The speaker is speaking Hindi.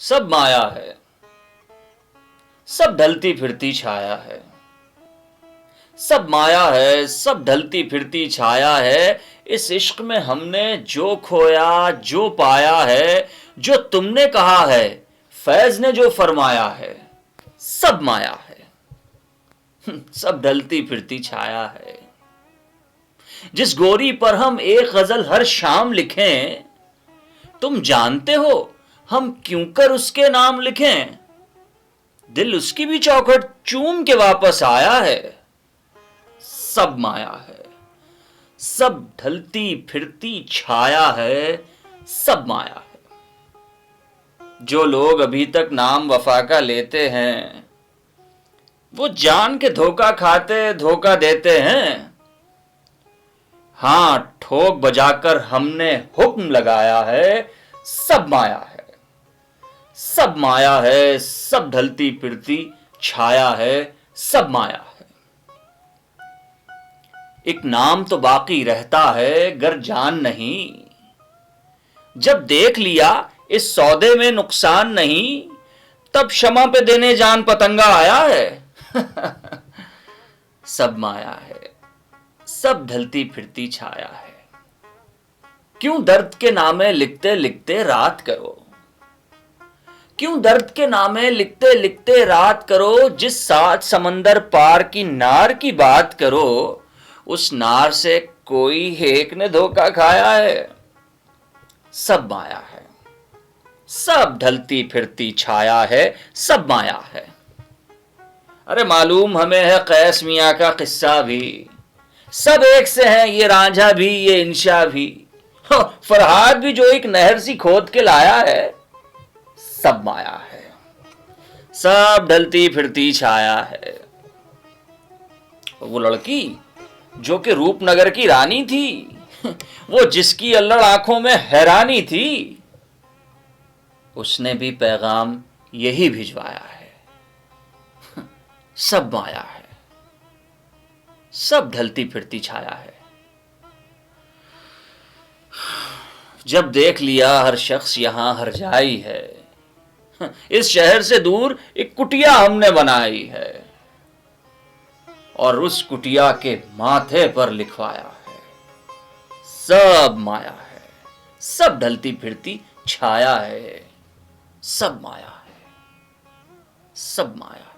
सब माया है, सब ढलती फिरती छाया है। सब माया है, सब ढलती फिरती छाया है। इस इश्क में हमने जो खोया जो पाया है, जो तुमने कहा है, फैज ने जो फरमाया है, सब माया है, सब ढलती फिरती छाया है। जिस गोरी पर हम एक गजल हर शाम लिखें, तुम जानते हो हम क्यों कर उसके नाम लिखें। दिल उसकी भी चौखट चूम के वापस आया है। सब माया है, सब ढलती फिरती छाया है, सब माया है। जो लोग अभी तक नाम वफा का लेते हैं, वो जान के धोखा खाते धोखा देते हैं। हां, ठोक बजाकर हमने हुक्म लगाया है, सब माया है, सब माया है, सब ढलती फिरती छाया है, सब माया है। एक नाम तो बाकी रहता है गर जान नहीं, जब देख लिया इस सौदे में नुकसान नहीं, तब क्षमा पे देने जान पतंगा आया है। सब माया है, सब ढलती फिरती छाया है। क्यों दर्द के नामे लिखते लिखते रात करो, क्यों दर्द के नामे लिखते लिखते रात करो। जिस सात समंदर पार की नार की बात करो, उस नार से कोई एक ने धोखा खाया है। सब माया है, सब ढलती फिरती छाया है, सब माया है। अरे मालूम हमें है कैस मियां का किस्सा भी, सब एक से हैं ये रांझा भी ये इंशा भी। फरहाद भी जो एक नहर सी खोद के लाया है, सब माया है, सब ढलती फिरती छाया है। वो लड़की जो कि रूपनगर की रानी थी, वो जिसकी अल्लड़ आंखों में हैरानी थी, उसने भी पैगाम यही भिजवाया है। सब माया है, सब ढलती फिरती छाया है। जब देख लिया हर शख्स यहां हर जाई है, इस शहर से दूर एक कुटिया हमने बनाई है, और उस कुटिया के माथे पर लिखवाया है, सब माया है, सब ढलती फिरती छाया है, सब माया है, सब माया है।